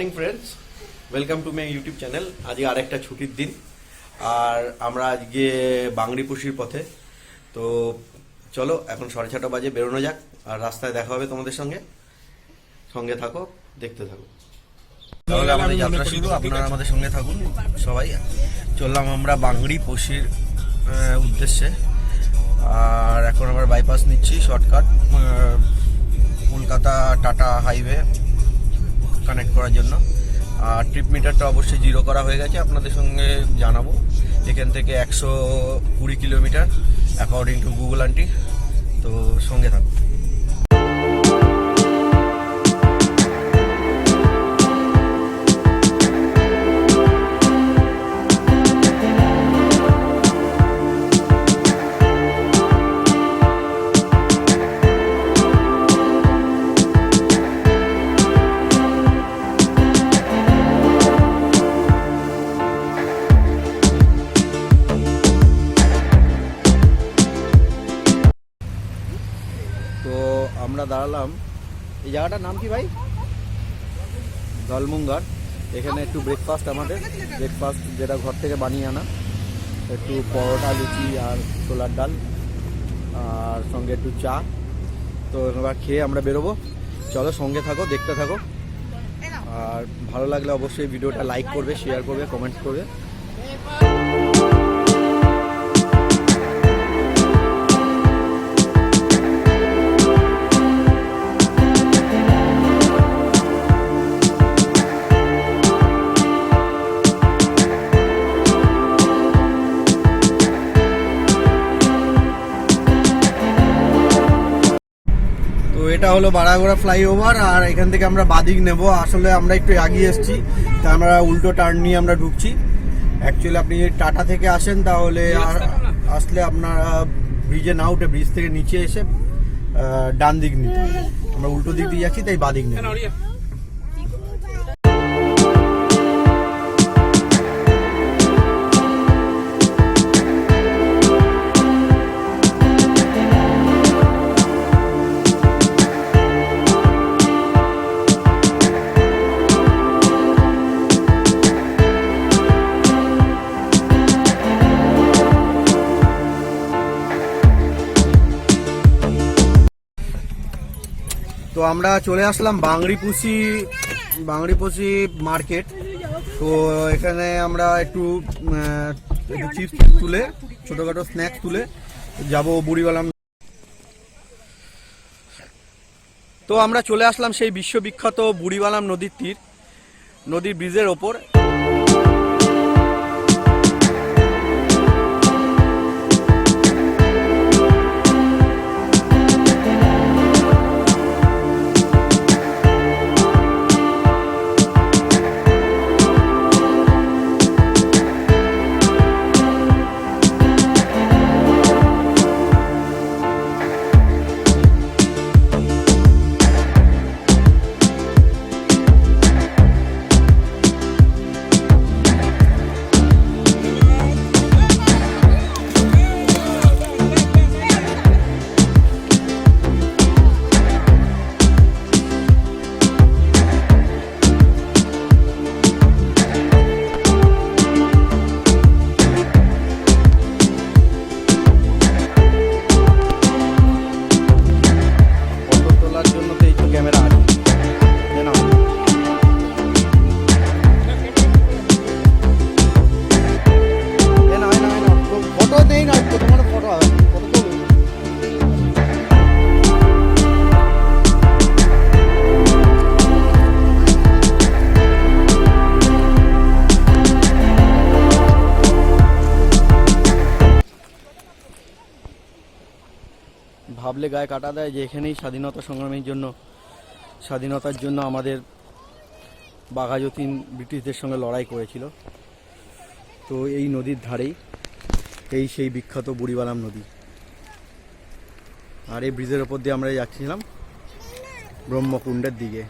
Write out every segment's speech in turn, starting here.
Morning friends, welcome to my YouTube channel. আজকে আরেকটা ছুটির দিন, আর আমরা আজকে বাংরিপুশির পথে। তো চলো, এখন 6:30 বাজে, বেরোনো যাক। আর রাস্তায় দেখা হবে তোমাদের সঙ্গে। সঙ্গে থাকো, দেখতে থাকো। তাহলে আমাদের যাত্রা শুরু, আপনারা আমাদের সঙ্গে থাকুন। সবাই চললাম আমরা বাংরিপুশির উদ্দেশ্যে। আর এখন আমরা বাইপাস নিচ্ছি, shortcut Kolkata tata highway connect করার জন্য। আর ট্রিপ মিটারটা অবশ্যই 0 করা হয়ে গেছে, আপনাদের সঙ্গে জানাবো। এখান থেকে 120 kilometre according to Google aunty. তো সঙ্গে থাকো। তো আমরা দাঁড়ালাম, এই জায়গাটার নাম কি ভাই? জলমুঙ্গার। এখানে একটু ব্রেকফাস্ট, আমাদের ব্রেকফাস্ট যেটা ঘর থেকে বানিয়ে আনা, একটু পরোটা, লুচি আর ছোলার ডাল, আর সঙ্গে একটু চা। তো এবার খেয়ে আমরা বেরোবো। চলো, সঙ্গে থাকো, দেখতে থাকো। আর ভালো লাগলে অবশ্যই ভিডিওটা লাইক করবে, শেয়ার করবে, কমেন্ট করবে। এটা হলো বারাগড়া ফ্লাইওভার, আর এখান থেকে আমরা বাদিক নেব। আসলে আমরা একটু এগিয়ে এসেছি, তা আমরা উল্টো টার্ন নিয়ে আমরা ঢুকছি। অ্যাকচুয়ালি আপনি যদি টাটা থেকে আসেন তাহলে আসলে আপনারা ব্রিজে না উঠে ব্রিজ থেকে নিচে এসে ডান দিক নিতে। আমরা উল্টো দিক দিয়ে যাচ্ছি, তাই বাদিক নেব। তো আমরা চলে আসলাম বাংরিপুশি মার্কেট। তো এখানে আমরা একটু চিপস তুলে, ছোটোখাটো স্ন্যাক্স তুলে যাব বুড়িবালাম। তো আমরা চলে আসলাম সেই বিশ্ববিখ্যাত বুড়িবালাম নদীর ব্রিজের ওপর। ভাবলে গায়ে কাটা দেয় যে এখানেই স্বাধীনতার জন্য আমাদের বাঘাযতীন ব্রিটিশদের সঙ্গে লড়াই করেছিল। তো এই নদীর ধারেই সেই বিখ্যাত বুড়িবালাম নদী। আর এই ব্রিজের ওপর দিয়ে আমরা যাচ্ছিলাম ব্রহ্মকুণ্ডের দিকে।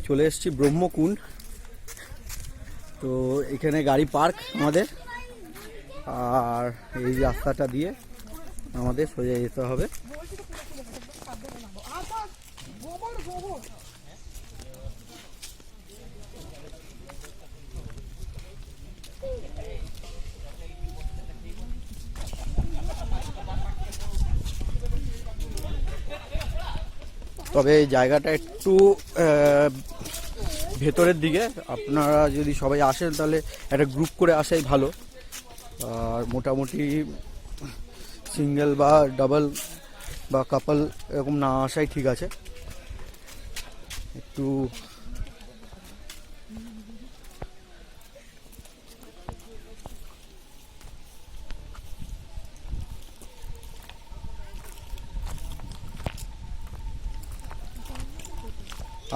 চলে এসেছি ব্রহ্মকুণ্ড। তো এখানে গাড়ি পার্ক আমাদের, আর এই রাস্তাটা দিয়ে আমাদের সোজা যেতে হবে। তবে এই জায়গাটা একটু ভেতরের দিকে, আপনারা যদি সবাই আসেন তাহলে একটা গ্রুপ করে আসাই ভালো। আর মোটামুটি সিঙ্গেল বা ডাবল বা কাপল এরকম না আসাই ঠিক আছে। একটু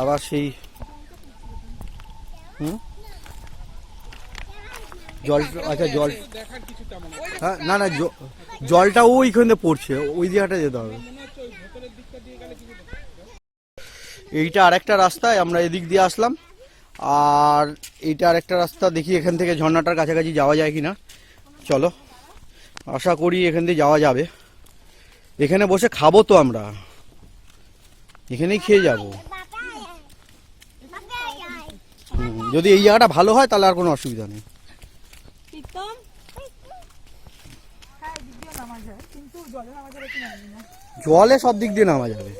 আবার সেই জল, আচ্ছা জল, হ্যাঁ না না জলটা ওইখানে পড়ছে, ওই দিকটা যেতে হবে। এইটা আরেকটা রাস্তায় আমরা এদিক দিয়ে আসলাম, আর এইটা আরেকটা রাস্তা, দেখি এখান থেকে ঝর্ণাটার কাছাকাছি যাওয়া যায় কিনা। চলো, আশা করি এখান দিয়ে যাওয়া যাবে। এখানে বসে খাবো তো, আমরা এখানেই খেয়ে যাবো। যদি এই জায়গাটা ভালো হয় তাহলে আর কোনো অসুবিধা নেই। জলে সব দিক দিয়ে নামা যাবে।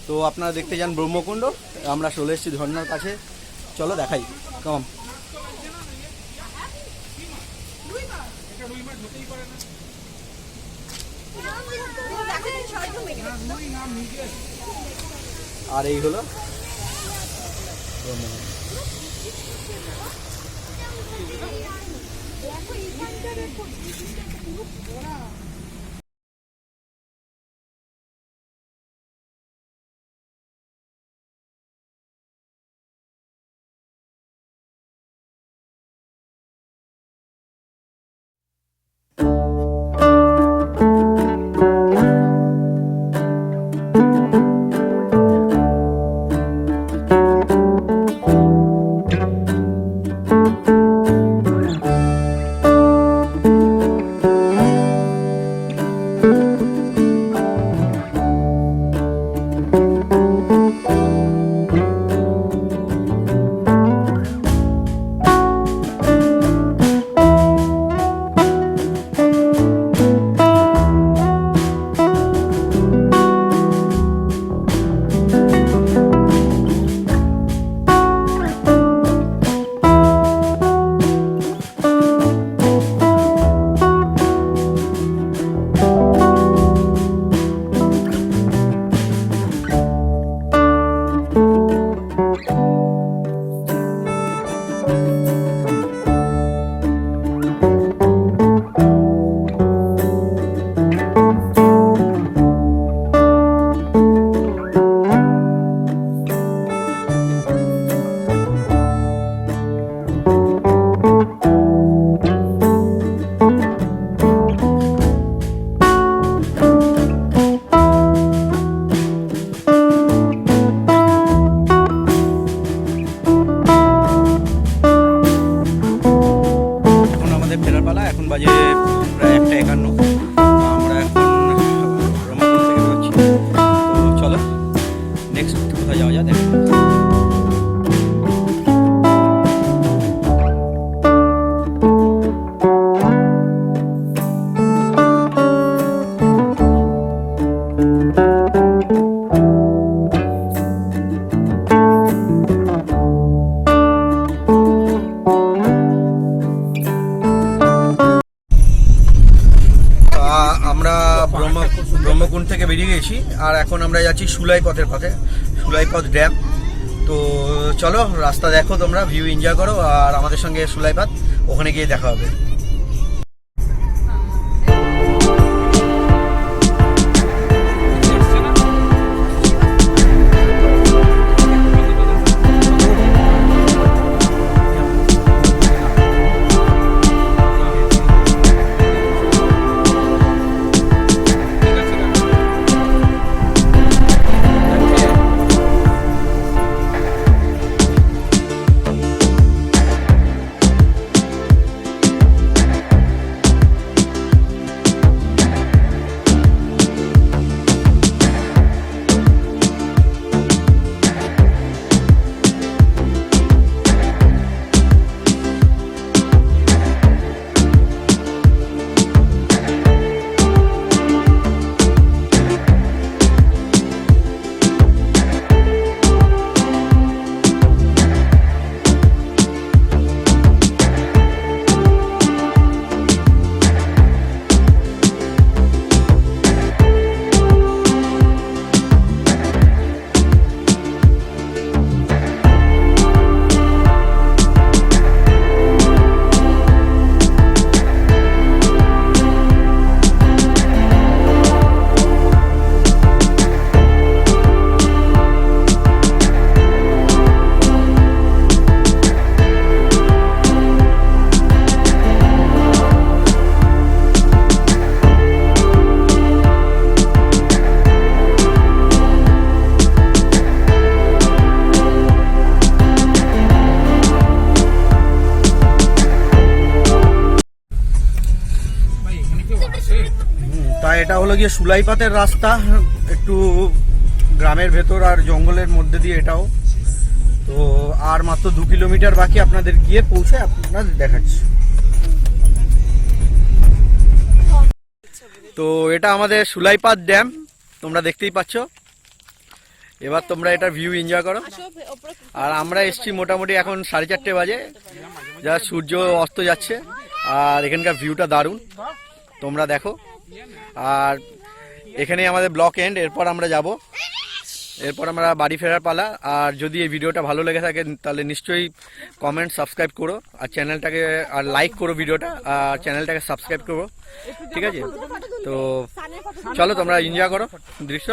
তো আপনারা দেখতে যান ব্রহ্মকুণ্ড, আমরা চলে এসেছি ঝর্ণার কাছে। চলো দেখাই কম। আর এই হলো ব্রহ্মকুণ্ড। বেরিয়ে গেছি, আর এখন আমরা যাচ্ছি সুলাইপথের পথে, সুলাইপথ ড্যাম। তো চলো রাস্তা দেখো, তোমরা ভিউ এনজয় করো, আর আমাদের সঙ্গে সুলাইপথ, ওখানে গিয়ে দেখা হবে। তাই এটা হলো গিয়ে সুলাইপাতের রাস্তা, একটু গ্রামের ভেতর আর জঙ্গলের মধ্যে দিয়ে এটাও। তো আর মাত্র 2 কিলোমিটার বাকি আপনাদের গিয়ে পৌঁছে আপনাদের দেখাচ্ছি। তো এটা আমাদের সুলাইপাত ড্যাম, তোমরা দেখতেই পাচ্ছ। এবার তোমরা এটা ভিউ এনজয় করো। আর আমরা এসছি মোটামুটি এখন 4:30 বাজে, যা সূর্য অস্ত যাচ্ছে, আর এখানকার ভিউটা দারুণ, তোমরা দেখো। আর এখানেই আমাদের ব্লক এন্ড, এরপর আমরা যাব, এরপর আমরা বাড়ি ফেরার পালা। আর যদি এই ভিডিওটা ভালো লেগে থাকে তাহলে নিশ্চয়ই কমেন্ট, সাবস্ক্রাইব করো, আর চ্যানেলটাকে আর লাইক করো ভিডিওটা, আর চ্যানেলটাকে সাবস্ক্রাইব করো, ঠিক আছে? তো চলো তোমরা এনজয় করো দৃশ্য।